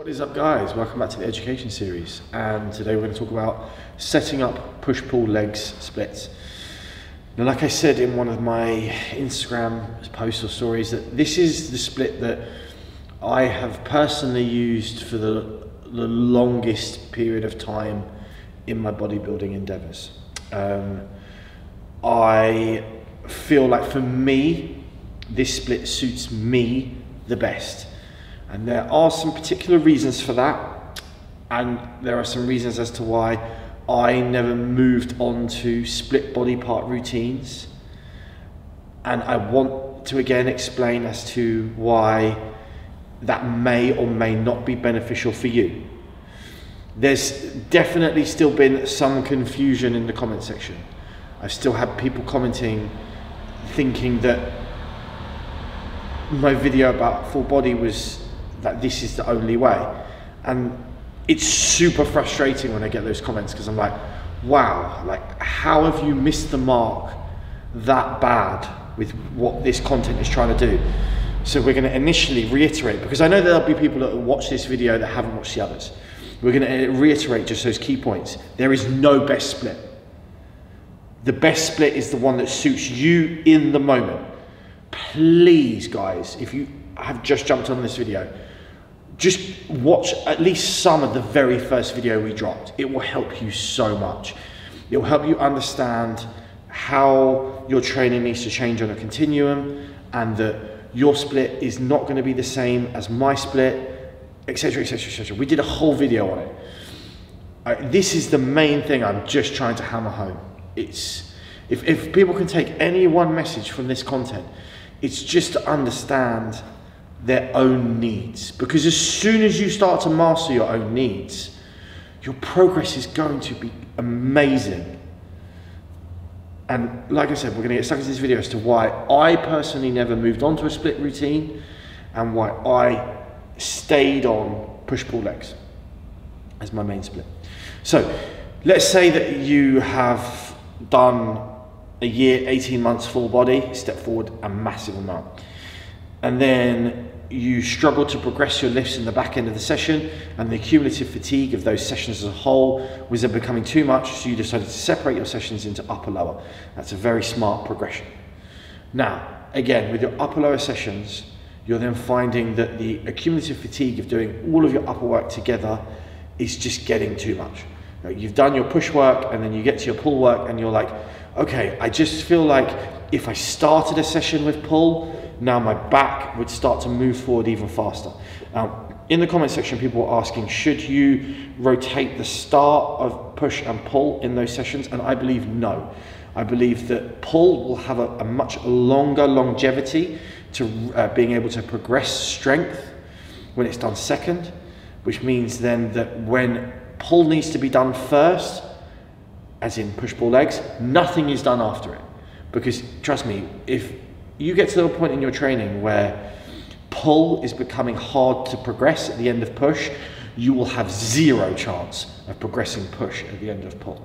What is up, guys? Welcome back to the education series, and today we're going to talk about setting up push-pull legs splits. Now, like I said in one of my Instagram posts or stories, that this is the split that I have personally used for the longest period of time in my bodybuilding endeavors. I feel like for me, this split suits me the best. And there are some particular reasons for that, and there are some reasons as to why I never moved on to split body part routines. And I want to again explain as to why that may or may not be beneficial for you. There's definitely still been some confusion in the comment section. I've still had people commenting thinking that my video about full body was that this is the only way, and it's super frustrating when I get those comments, because I'm like, wow, like how have you missed the mark that bad with what this content is trying to do? So we're going to initially reiterate, because I know there'll be people that will watch this video that haven't watched the others. We're going to reiterate just those key points. There is no best split. The best split is the one that suits you in the moment. Please, guys, if you have just jumped on this video, just watch at least some of the very first video we dropped. It will help you so much. It will help you understand how your training needs to change on a continuum, and that your split is not going to be the same as my split, etc, etc, etc. We did a whole video on it. This is the main thing I'm just trying to hammer home. It's if people can take any one message from this content, it's just to understand their own needs, because as soon as you start to master your own needs, your progress is going to be amazing. And like I said, we're going to get stuck into this video as to why I personally never moved on to a split routine, and why I stayed on push-pull legs as my main split. So let's say that you have done a year, 18 months full body, step forward a massive amount, and then you struggle to progress your lifts in the back end of the session, and the cumulative fatigue of those sessions as a whole was then becoming too much, so you decided to separate your sessions into upper lower. That's a very smart progression. Now, again, with your upper lower sessions, you're then finding that the accumulative fatigue of doing all of your upper work together is just getting too much. You've done your push work, and then you get to your pull work, and you're like, okay, I just feel like if I started a session with pull, now my back would start to move forward even faster. In the comment section, people were asking, should you rotate the start of push and pull in those sessions? And I believe no. I believe that pull will have a much longer longevity to being able to progress strength when it's done second, which means then that when pull needs to be done first, as in push-pull legs, nothing is done after it. Because trust me, if you get to the point in your training where pull is becoming hard to progress at the end of push, you will have zero chance of progressing push at the end of pull.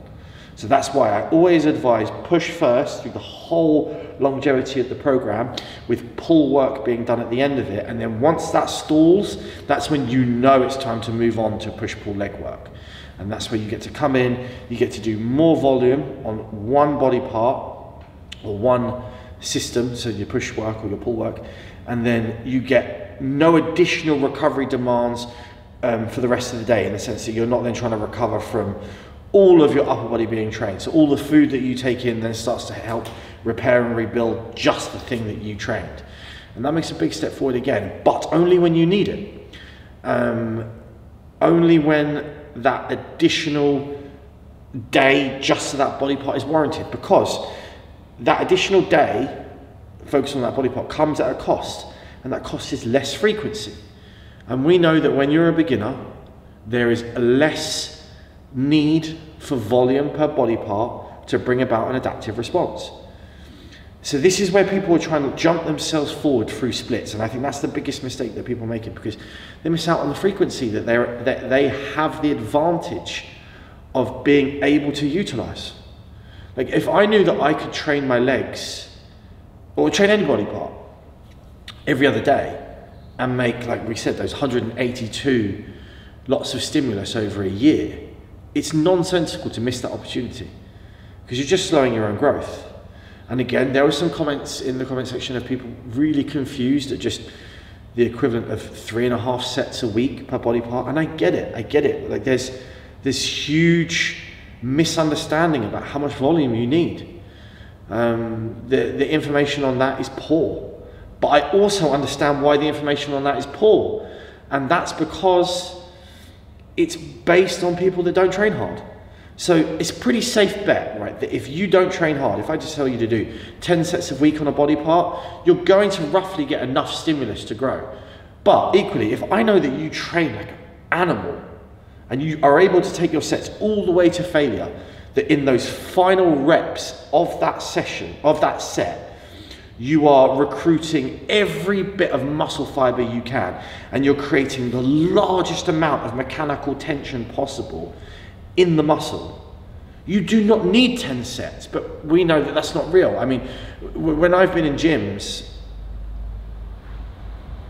So that's why I always advise push first through the whole longevity of the program, with pull work being done at the end of it. And then once that stalls, that's when you know it's time to move on to push-pull leg work. And that's where you get to come in, you get to do more volume on one body part or one system, so your push work or your pull work, and then you get no additional recovery demands for the rest of the day, in the sense that you're not then trying to recover from all of your upper body being trained. So all the food that you take in then starts to help repair and rebuild just the thing that you trained. And that makes a big step forward again, but only when you need it. Only when that additional day just to that body part is warranted, because that additional day focus on that body part comes at a cost, and that cost is less frequency. And we know that when you're a beginner, there is less need for volume per body part to bring about an adaptive response. So this is where people are trying to jump themselves forward through splits, and I think that's the biggest mistake that people make, it because they miss out on the frequency that they have the advantage of being able to utilize. Like, if I knew that I could train my legs, or train any body part, every other day, and make, like we said, those 182 lots of stimulus over a year, it's nonsensical to miss that opportunity because you're just slowing your own growth. And again, there were some comments in the comment section of people really confused at just the equivalent of 3.5 sets a week per body part. And I get it. Like there's this huge misunderstanding about how much volume you need. The information on that is poor. But I also understand why the information on that is poor. And that's because it's based on people that don't train hard. So it's a pretty safe bet, right, that if you don't train hard, if I just tell you to do 10 sets a week on a body part, you're going to roughly get enough stimulus to grow. But equally, if I know that you train like an animal and you are able to take your sets all the way to failure, that in those final reps of that session, of that set, you are recruiting every bit of muscle fiber you can, and you're creating the largest amount of mechanical tension possible in the muscle. You do not need 10 sets, but we know that that's not real. I mean, when I've been in gyms,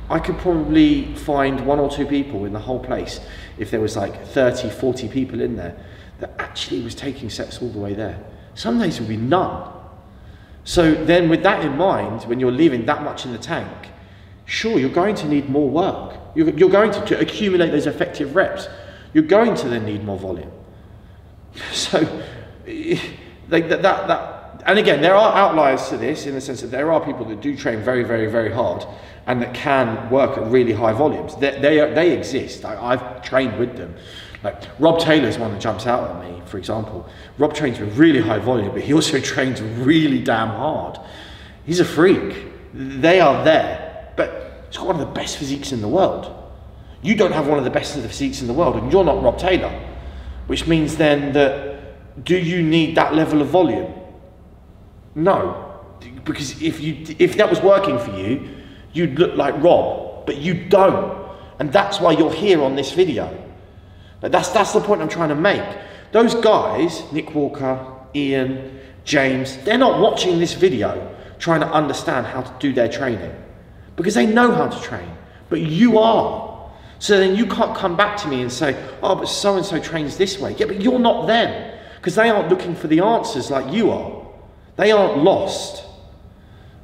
I could probably find 1 or 2 people in the whole place, if there was like 30, 40 people in there, that actually was taking sets all the way there. Some days would be none. So then with that in mind, when you're leaving that much in the tank, sure, you're going to need more work. You're going to accumulate those effective reps. You're going to then need more volume. So, like that, and again, there are outliers to this in the sense that there are people that do train very, very, very hard and that can work at really high volumes. They exist. I've trained with them. Like Rob Taylor's one that jumps out at me, for example. Rob trains with really high volume, but he also trains really damn hard. He's a freak. They are there, but he's got one of the best physiques in the world. You don't have one of the best physiques in the world, and you're not Rob Taylor. Which means then that, do you need that level of volume? No, because if that was working for you, you'd look like Rob, but you don't. And that's why you're here on this video. But that's the point I'm trying to make. Those guys, Nick Walker, Ian, James, they're not watching this video trying to understand how to do their training because they know how to train, but you are. So then you can't come back to me and say, oh, but so-and-so trains this way. Yeah, but you're not them because they aren't looking for the answers like you are. They aren't lost.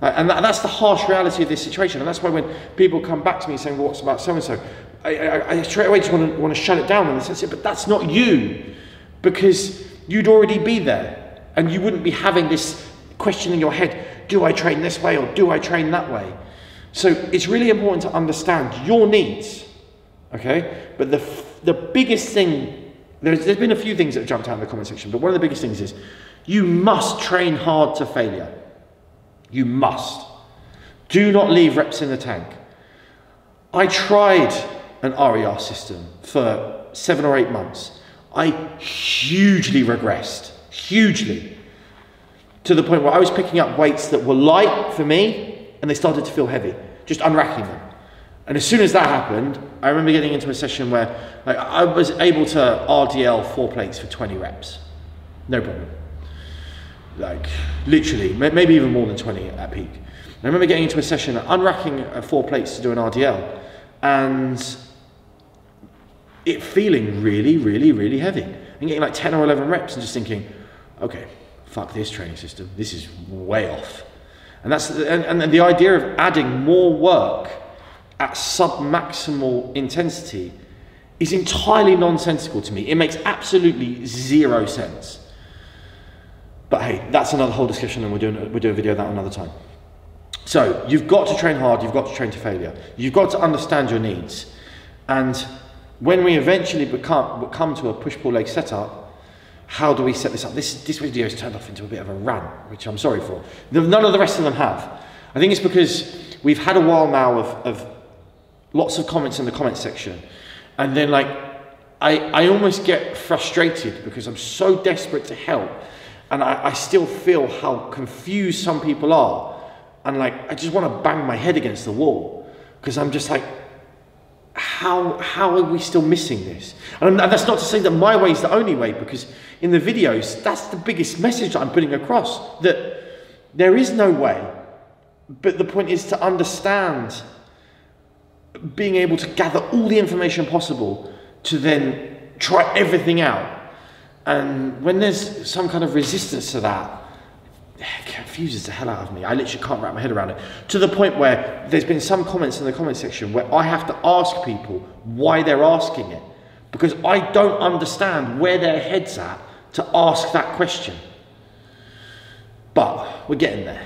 And that's the harsh reality of this situation. And that's why when people come back to me saying, well, what's about so-and-so? I straight away just want to shut it down in the sense of, but that's not you, because you'd already be there and you wouldn't be having this question in your head, do I train this way or do I train that way? So it's really important to understand your needs, okay? But the biggest thing, there's been a few things that have jumped out in the comment section, but one of the biggest things is you must train hard to failure. You must. Do not leave reps in the tank. I tried an RER system for 7 or 8 months. I hugely regressed, hugely, to the point where I was picking up weights that were light for me and they started to feel heavy, just unracking them. And as soon as that happened, I remember getting into a session where I was able to RDL 4 plates for 20 reps, no problem. Like literally, maybe even more than 20 at peak. I remember getting into a session, unracking 4 plates to do an RDL, and it feeling really, really, really heavy. And getting like 10 or 11 reps and just thinking, okay, fuck this training system. This is way off. And that's and the idea of adding more work at sub-maximal intensity is entirely nonsensical to me. It makes absolutely zero sense. But hey, that's another whole discussion, and we'll do a video of that another time. So you've got to train hard, you've got to train to failure. You've got to understand your needs. And when we eventually come to a push-pull leg setup, how do we set this up? This video has turned off into a bit of a rant, which I'm sorry for. None of the rest of them have. I think it's because we've had a while now of lots of comments in the comment section. And then like, I almost get frustrated because I'm so desperate to help. And I still feel how confused some people are. And like, I just want to bang my head against the wall. Because I'm just like, how are we still missing this? And that's not to say that my way is the only way, because in the videos, that's the biggest message that I'm putting across, that there is no way. But the point is to understand, being able to gather all the information possible to then try everything out. And when there's some kind of resistance to that, it confuses the hell out of me. I literally can't wrap my head around it. To the point where there's been some comments in the comment section where I have to ask people why they're asking it, because I don't understand where their head's at to ask that question. But we're getting there.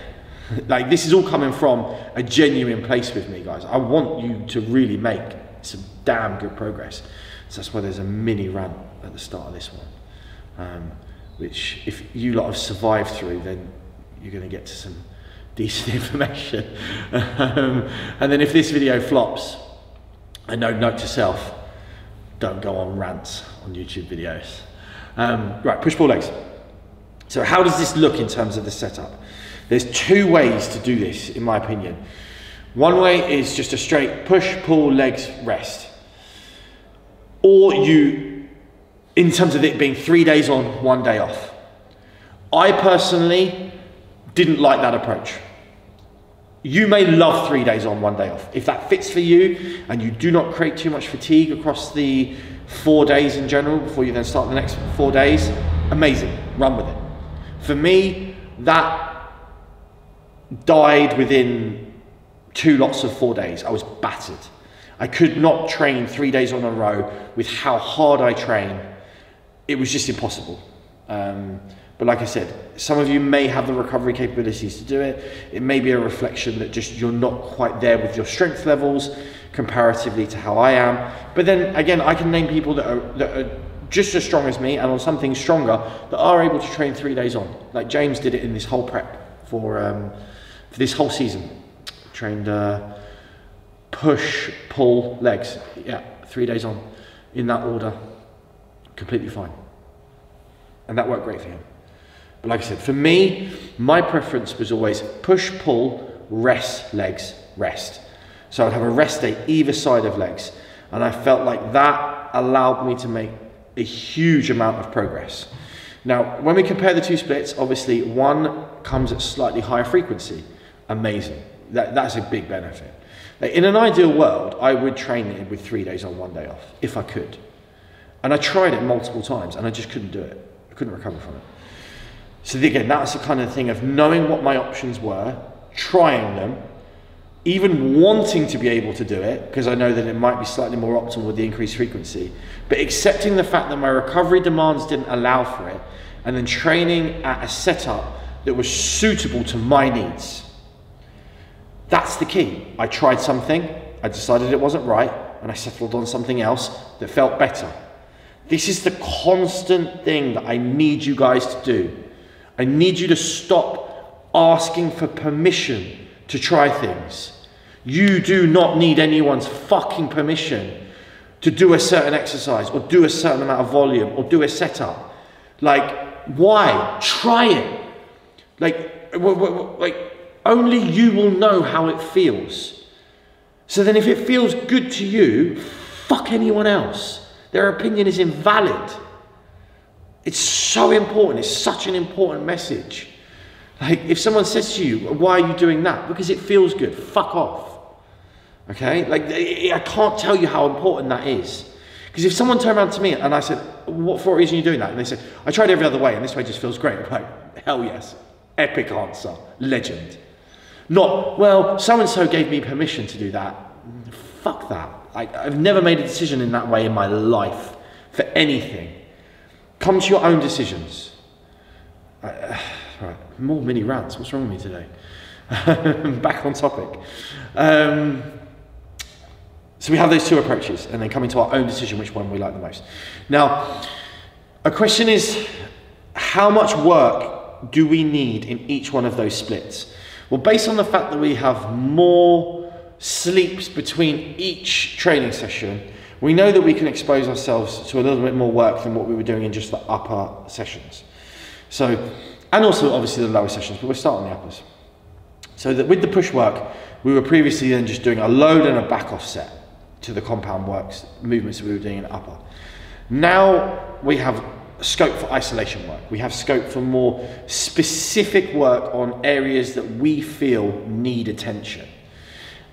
Like, this is all coming from a genuine place with me, guys. I want you to really make some damn good progress. So that's why there's a mini rant at the start of this one, which if you lot have survived through, then you're going to get to some decent information. And then if this video flops, a note to self, don't go on rants on YouTube videos. Right, push-pull legs. So how does this look in terms of the setup? There's two ways to do this, in my opinion. One way is just a straight push, pull, legs, rest. Or you, in terms of it being 3 days on, 1 day off. I personally didn't like that approach. You may love 3 days on, 1 day off. If that fits for you and you do not create too much fatigue across the 4 days in general before you then start the next 4 days, amazing, run with it. For me, that died within 2 lots of 4 days. I was battered. I could not train 3 days on a row with how hard I train. It was just impossible. But like I said, some of you may have the recovery capabilities to do it. It may be a reflection that just you're not quite there with your strength levels comparatively to how I am. But then again, I can name people that are just as strong as me and on something stronger that are able to train 3 days on. Like James did it in this whole prep for this whole season. Trained push, pull, legs. Yeah, 3 days on in that order. Completely fine. And that worked great for him. But like I said, for me, my preference was always push, pull, rest, legs, rest. So I'd have a rest day either side of legs. And I felt like that allowed me to make a huge amount of progress. Now, when we compare the two splits, obviously one comes at slightly higher frequency. Amazing. That's a big benefit. Like, in an ideal world, I would train it with 3 days on, 1 day off, if I could. And I tried it multiple times and I just couldn't do it. I couldn't recover from it. So again, that's the kind of thing of knowing what my options were, trying them, even wanting to be able to do it, because I know that it might be slightly more optimal with the increased frequency, but accepting the fact that my recovery demands didn't allow for it, and then training at a setup that was suitable to my needs. That's the key. I tried something, I decided it wasn't right, and I settled on something else that felt better. This is the constant thing that I need you guys to do. I need you to stop asking for permission to try things. You do not need anyone's fucking permission to do a certain exercise or do a certain amount of volume or do a setup. Like, why? Try it. Like only you will know how it feels. So then if it feels good to you, fuck anyone else. Their opinion is invalid. It's so important. It's such an important message. Like, if someone says to you, why are you doing that? Because it feels good. Fuck off. Okay? Like, I can't tell you how important that is. Because if someone turned around to me and I said, what for reason are you doing that? And they said, I tried every other way and this way just feels great. I'm like, hell yes. Epic answer. Legend. Not, well, so-and-so gave me permission to do that. Fuck that. I've never made a decision in that way in my life for anything. Come to your own decisions. Right, more mini rants. What's wrong with me today? Back on topic. So we have those two approaches and then come into our own decision which one we like the most. Now, a question is, how much work do we need in each one of those splits? Well, based on the fact that we have more sleeps between each training session, we know that we can expose ourselves to a little bit more work than what we were doing in just the upper sessions. So, and also obviously the lower sessions, but we'll start on the uppers. So that with the push work, we were previously then just doing a load and a back off set to the compound works, movements that we were doing in upper. Now we have scope for isolation work. We have scope for more specific work on areas that we feel need attention.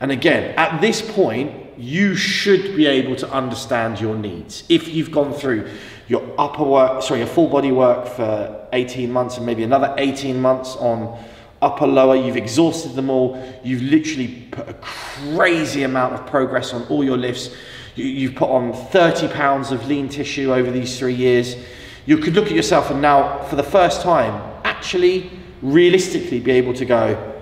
And again, at this point, you should be able to understand your needs. If you've gone through your your full body work for 18 months and maybe another 18 months on upper, lower, you've exhausted them all, you've literally put a crazy amount of progress on all your lifts, you've put on 30 pounds of lean tissue over these 3 years, you could look at yourself and now, for the first time, actually, realistically be able to go,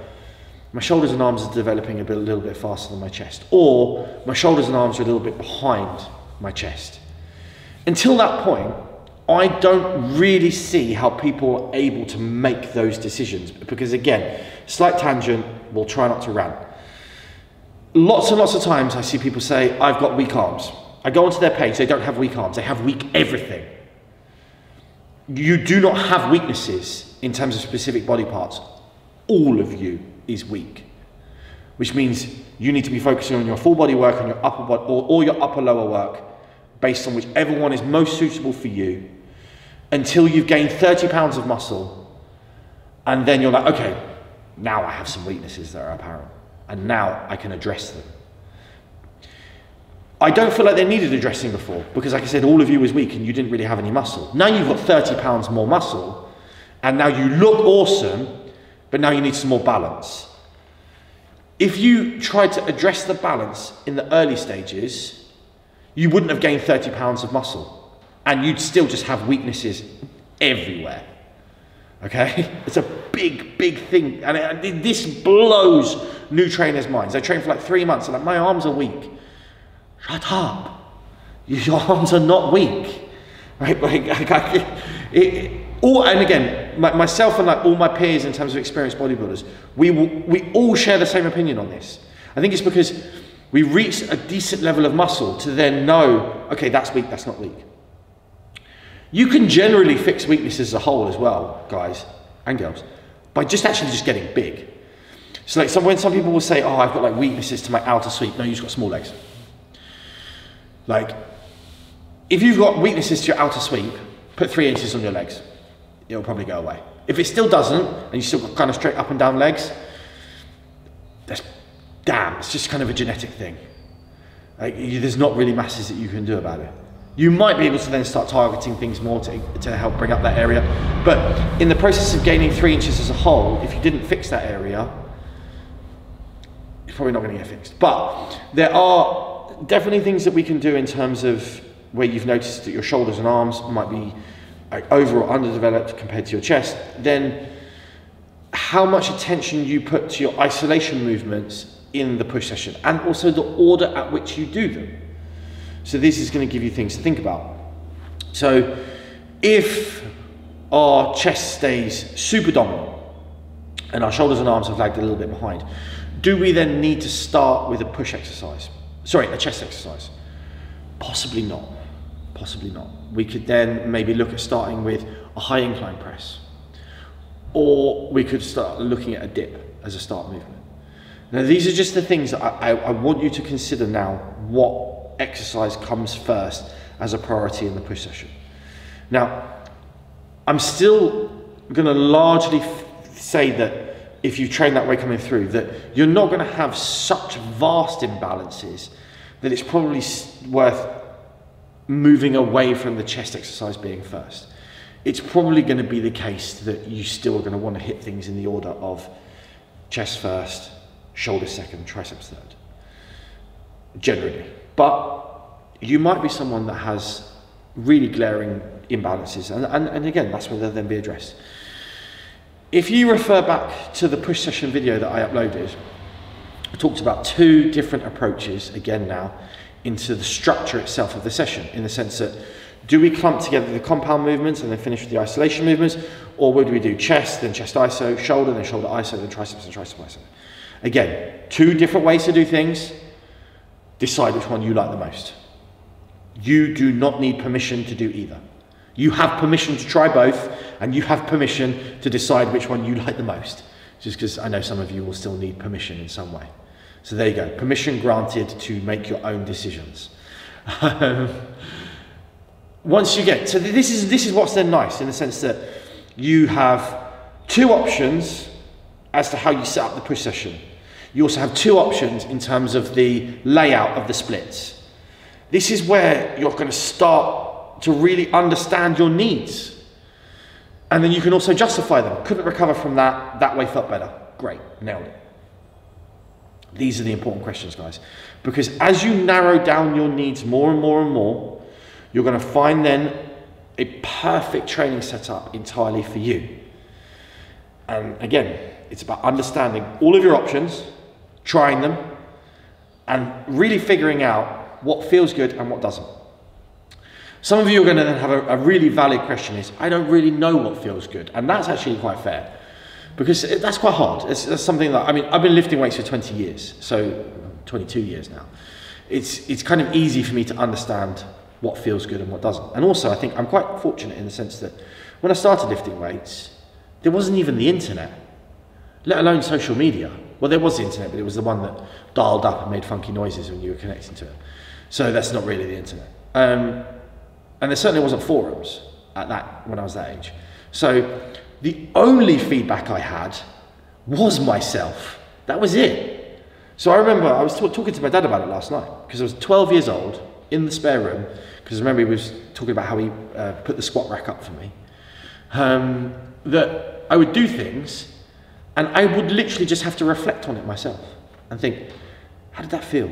my shoulders and arms are developing a little bit faster than my chest, or my shoulders and arms are a little bit behind my chest. Until that point, I don't really see how people are able to make those decisions, because again, slight tangent, we'll try not to rant. Lots and lots of times I see people say, I've got weak arms. I go onto their page, they don't have weak arms, they have weak everything. You do not have weaknesses in terms of specific body parts. All of you is weak, which means you need to be focusing on your full body work and your upper body, or your upper lower work, based on whichever one is most suitable for you, until you've gained 30 pounds of muscle, and then you're like, okay, now I have some weaknesses that are apparent, and now I can address them. I don't feel like they needed addressing before, because like I said, all of you was weak and you didn't really have any muscle. Now you've got 30 pounds more muscle, and now you look awesome, but now you need some more balance. If you tried to address the balance in the early stages, you wouldn't have gained 30 pounds of muscle, and you'd still just have weaknesses everywhere. Okay? It's a big, big thing, and this blows new trainers' minds. They train for like 3 months, and like, my arms are weak. Shut up. Your arms are not weak. Right? And again, myself and like all my peers in terms of experienced bodybuilders, we all share the same opinion on this. I think it's because we reach a decent level of muscle to then know, okay, that's weak, that's not weak. You can generally fix weaknesses as a whole as well, guys and girls, by just getting big. So like when some people will say, oh, I've got like weaknesses to my outer sweep. No, you've just got small legs. Like, if you've got weaknesses to your outer sweep, put 3 inches on your legs. It'll probably go away. If it still doesn't, and you still got kind of straight up and down legs, it's just kind of a genetic thing. Like, there's not really masses that you can do about it. You might be able to then start targeting things more to help bring up that area. But in the process of gaining 3 inches as a whole, if you didn't fix that area, it's probably not going to get fixed. But there are definitely things that we can do in terms of where you've noticed that your shoulders and arms might be over or underdeveloped compared to your chest. Then how much attention you put to your isolation movements in the push session, and also the order at which you do them. So this is going to give you things to think about. So if our chest stays super dominant and our shoulders and arms have lagged a little bit behind, do we then need to start with a push exercise? Sorry, a chest exercise? Possibly not. Possibly not. We could then maybe look at starting with a high incline press, or we could start looking at a dip as a start movement. Now these are just the things that I want you to consider now, what exercise comes first as a priority in the push session. Now, I'm still going to largely say that if you train that way coming through, that you're not going to have such vast imbalances that it's probably worth moving away from the chest exercise being first. It's probably going to be the case that you still are going to want to hit things in the order of chest first, shoulder second, triceps third, generally. But you might be someone that has really glaring imbalances, and again, that's where they'll then be addressed. If you refer back to the push session video that I uploaded, I talked about 2 different approaches, again now, into the structure itself of the session, in the sense that, do we clump together the compound movements and then finish with the isolation movements, or would we do chest, then chest iso, shoulder, then shoulder iso, then triceps and tricep iso? Again, 2 different ways to do things. Decide which one you like the most. You do not need permission to do either. You have permission to try both, and you have permission to decide which one you like the most. Just because I know some of you will still need permission in some way. So there you go, permission granted to make your own decisions. Once you get, so this is what's then nice, in the sense that you have 2 options as to how you set up the push session. You also have two options in terms of the layout of the splits. This is where you're going to start to really understand your needs. And then you can also justify them. Couldn't recover from that, that way felt better. Great, nailed it. These are the important questions, guys. Because as you narrow down your needs more and more and more, you're going to find then a perfect training setup entirely for you. And again, it's about understanding all of your options, trying them, and really figuring out what feels good and what doesn't. Some of you are going to then have a really valid question is, I don't really know what feels good. And that's actually quite fair, because that's quite hard. That's something that, I mean, I've been lifting weights for 20 years, so 22 years now. It's kind of easy for me to understand what feels good and what doesn't. And also, I think I'm quite fortunate in the sense that when I started lifting weights, there wasn't even the internet, let alone social media. Well, there was the internet, but it was the one that dialed up and made funky noises when you were connecting to it. So that's not really the internet. And there certainly wasn't forums at that, when I was that age. So the only feedback I had was myself. That was it. So I remember I was talking to my dad about it last night, because I was 12 years old in the spare room, because I remember he was talking about how he put the squat rack up for me. That I would do things and I would literally just have to reflect on it myself and think, how did that feel?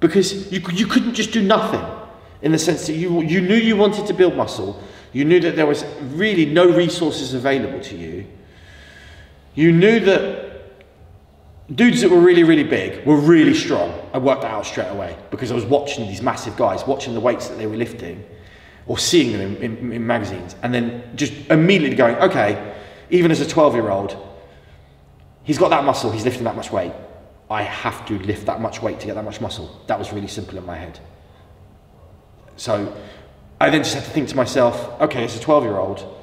Because you couldn't just do nothing, in the sense that you knew you wanted to build muscle, you knew that there was really no resources available to you, you knew that dudes that were really, really big were really strong. I worked that out straight away because I was watching these massive guys, watching the weights that they were lifting or seeing them in magazines, and then just immediately going, okay, even as a 12-year-old, he's got that muscle, he's lifting that much weight. I have to lift that much weight to get that much muscle. That was really simple in my head. So I then just had to think to myself, okay, as a 12-year-old,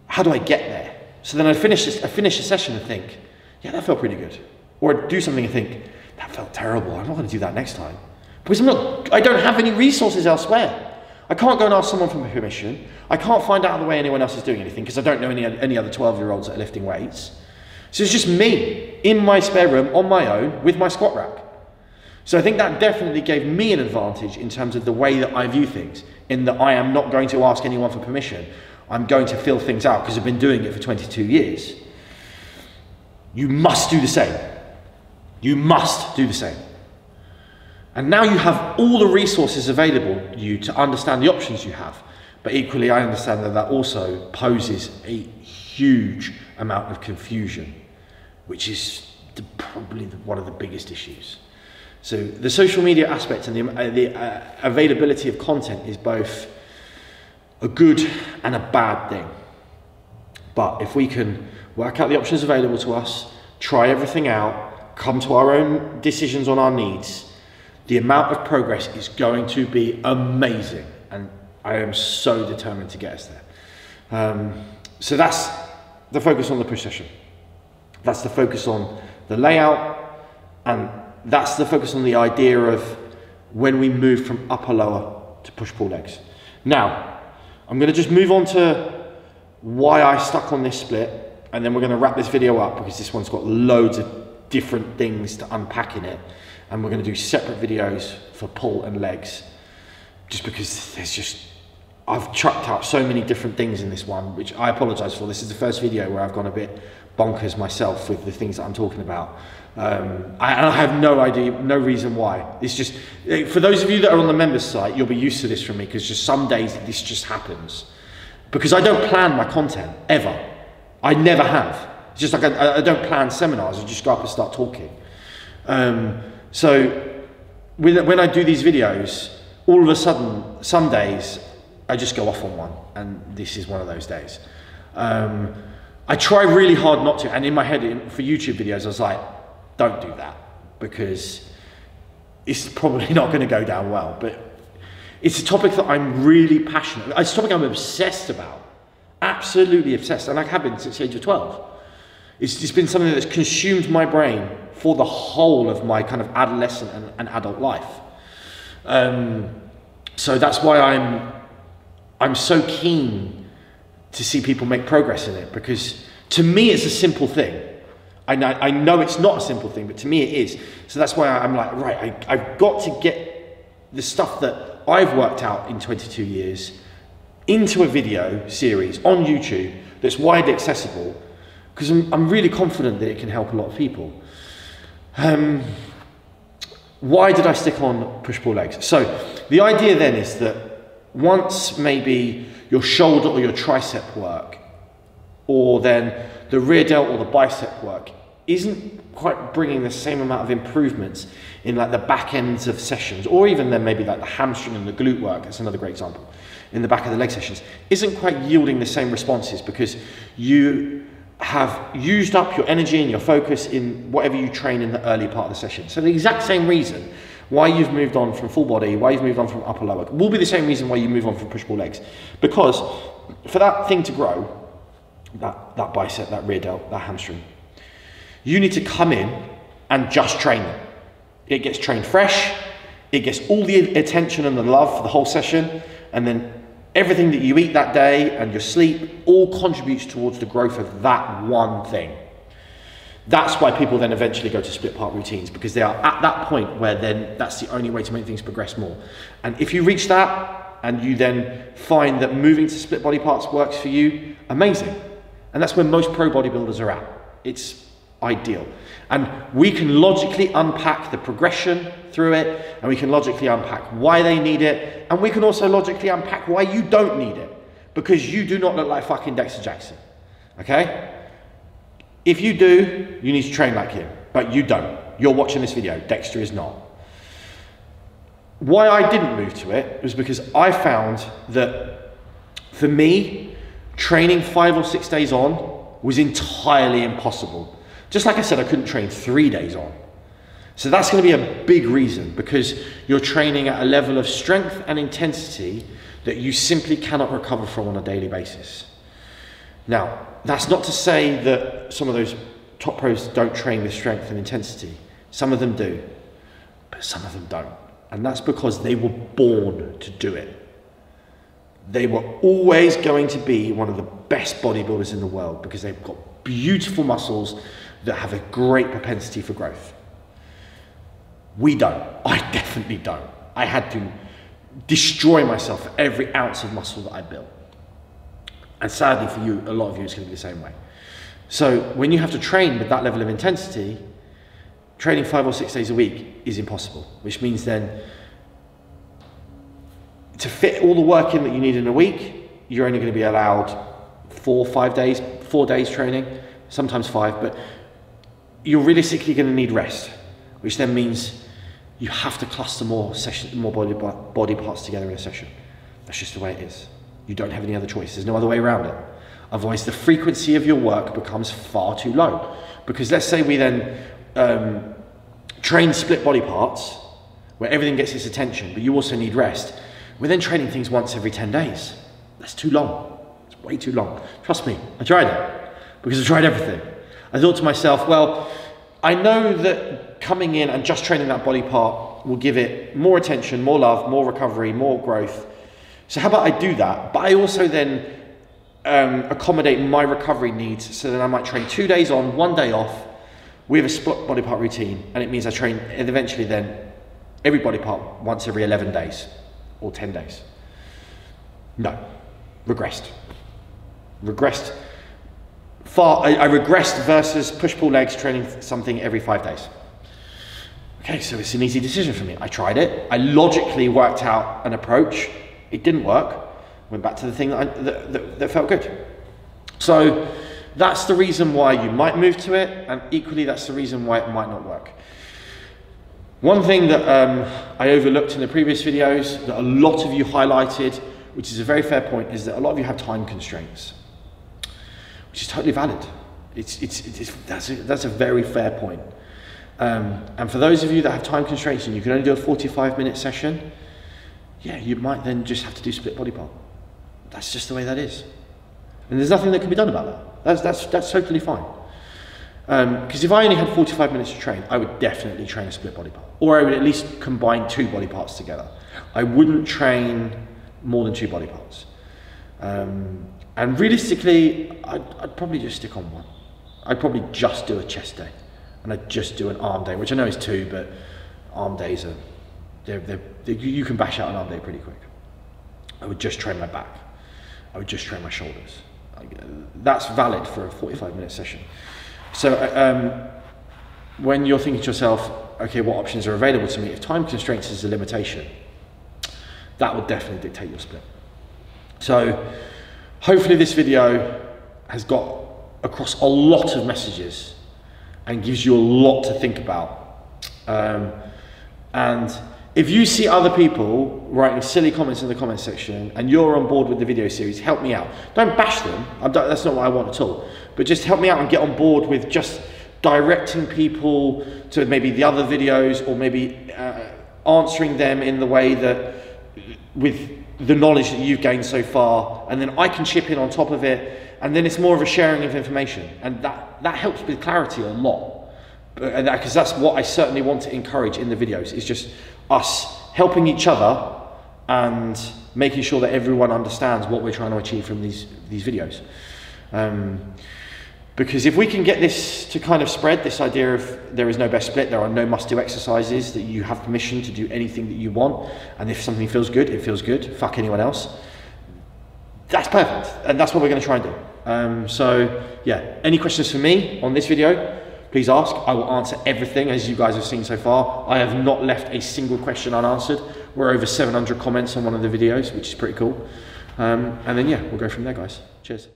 how do I get there? So then I finish a session and think, yeah, that felt pretty good. Or I'd do something and think, that felt terrible, I'm not going to do that next time. Because I don't have any resources elsewhere. I can't go and ask someone for permission. I can't find out the way anyone else is doing anything, because I don't know any other 12-year-olds that are lifting weights. So it's just me in my spare room on my own with my squat rack. So I think that definitely gave me an advantage in terms of the way that I view things, in that I am not going to ask anyone for permission. I'm going to feel things out because I've been doing it for 22 years. You must do the same. You must do the same. And now you have all the resources available to you to understand the options you have. But equally, I understand that that also poses a huge amount of confusion, which is probably one of the biggest issues. So the social media aspect and the availability of content is both a good and a bad thing. But if we can work out the options available to us, try everything out, come to our own decisions on our needs, the amount of progress is going to be amazing. And I am so determined to get us there. So that's the focus on the push session. That's the focus on the layout, and that's the focus on the idea of when we move from upper lower to push-pull legs. Now, I'm going to just move on to why I stuck on this split, and then we're going to wrap this video up because this one's got loads of different things to unpack in it, and we're going to do separate videos for pull and legs, just because there's just, I've chucked out so many different things in this one, which I apologize for. This is the first video where I've gone a bit bonkers myself with the things that I'm talking about. I have no idea, no reason why. It's just, for those of you that are on the members site, you'll be used to this from me, because just some days this just happens. Because I don't plan my content, ever. I never have. It's just like I don't plan seminars, I just go up and start talking. So when I do these videos, all of a sudden, some days, I just go off on one, and this is one of those days. I try really hard not to, and in my head, for YouTube videos, I was like, don't do that, because it's probably not going to go down well. But it's a topic that I'm really passionate about. It's a topic I'm obsessed about, absolutely obsessed, and I have been since the age of 12. It's just been something that's consumed my brain for the whole of my kind of adolescent and adult life. So that's why I'm so keen to see people make progress in it, because to me it's a simple thing. I know it's not a simple thing, but to me it is. So that's why I'm like, right, I've got to get the stuff that I've worked out in 22 years into a video series on YouTube that's widely accessible, because I'm really confident that it can help a lot of people. Why did I stick on push-pull legs? So the idea then is that once maybe your shoulder or your tricep work, or then the rear delt or the bicep work isn't quite bringing the same amount of improvements in like the back ends of sessions, or even then maybe like the hamstring and the glute work, that's another great example, in the back of the leg sessions, isn't quite yielding the same responses because you have used up your energy and your focus in whatever you train in the early part of the session. So the exact same reason why you've moved on from full body, why you've moved on from upper lower, will be the same reason why you move on from push-pull legs. Because for that thing to grow, that bicep, that rear delt, that hamstring, you need to come in and just train it. It gets trained fresh, it gets all the attention and the love for the whole session, and then everything that you eat that day and your sleep all contributes towards the growth of that one thing. That's why people then eventually go to split part routines, because they are at that point where then that's the only way to make things progress more. And if you reach that and you then find that moving to split body parts works for you, amazing. And that's where most pro bodybuilders are at. It's ideal. And we can logically unpack the progression through it, and we can logically unpack why they need it, and we can also logically unpack why you don't need it, because you do not look like fucking Dexter Jackson, okay? If you do, you need to train like him, but you don't. You're watching this video, Dexter is not. Why I didn't move to it was because I found that for me, training 5 or 6 days on was entirely impossible. Just like I said, I couldn't train 3 days on. So that's going to be a big reason, because you're training at a level of strength and intensity that you simply cannot recover from on a daily basis. Now, that's not to say that some of those top pros don't train with strength and intensity. Some of them do, but some of them don't. And that's because they were born to do it. They were always going to be one of the best bodybuilders in the world because they've got beautiful muscles that have a great propensity for growth. We don't. I definitely don't. I had to destroy myself for every ounce of muscle that I built. And sadly for you, a lot of you, it's going to be the same way. So when you have to train with that level of intensity, training 5 or 6 days a week is impossible, which means then to fit all the work in that you need in a week, you're only going to be allowed 4 days training, sometimes 5, but you're realistically going to need rest, which then means you have to cluster more body parts together in a session. That's just the way it is. You don't have any other choice. There's no other way around it. Otherwise, the frequency of your work becomes far too low. Because let's say we then train split body parts, where everything gets its attention, but you also need rest. We're then training things once every 10 days. That's too long. It's way too long. Trust me, I tried it, because I tried everything. I thought to myself, well, I know that coming in and just training that body part will give it more attention, more love, more recovery, more growth. So how about I do that, but I also then accommodate my recovery needs, so then I might train 2 days on, 1 day off with a split body part routine, and it means I train and eventually then every body part once every 11 days or 10 days. No, regressed. I regressed versus push-pull legs training something every 5 days. Okay, so it's an easy decision for me. I tried it. I logically worked out an approach. It didn't work. Went back to the thing that felt good. So that's the reason why you might move to it, and equally that's the reason why it might not work. One thing that I overlooked in the previous videos that a lot of you highlighted, which is a very fair point, is that a lot of you have time constraints, which is totally valid. That's a very fair point. And for those of you that have time constraints and you can only do a 45-minute session, yeah, you might then just have to do split body part. That's just the way that is. And there's nothing that can be done about that. That's totally fine. Because if I only had 45 minutes to train, I would definitely train a split body part. Or I would at least combine 2 body parts together. I wouldn't train more than 2 body parts. And realistically, I'd probably just stick on one. I'd probably just do a chest day, and I'd just do an arm day, which I know is 2, but arm days are, you can bash out an arm day pretty quick. I would just train my back. I would just train my shoulders. That's valid for a 45-minute session. So when you're thinking to yourself, okay, what options are available to me? If time constraints is a limitation, that would definitely dictate your split. So hopefully this video has got across a lot of messages and gives you a lot to think about. And if you see other people writing silly comments in the comment section and you're on board with the video series, help me out. Don't bash them, that's not what I want at all. But just help me out and get on board with just directing people to maybe the other videos, or maybe answering them in the way that, with the knowledge that you've gained so far, and then I can chip in on top of it, and then it's more of a sharing of information, and that helps with clarity a lot. Because that's what I certainly want to encourage in the videos, is just us helping each other and making sure that everyone understands what we're trying to achieve from these videos. Because if we can get this to kind of spread, this idea of there is no best split, there are no must-do exercises, that you have permission to do anything that you want, and if something feels good, it feels good, fuck anyone else, that's perfect, and that's what we're going to try and do. So yeah, any questions for me on this video, please ask. I will answer everything, as you guys have seen so far. I have not left a single question unanswered. We're over 700 comments on one of the videos, which is pretty cool. And then yeah, we'll go from there, guys. Cheers.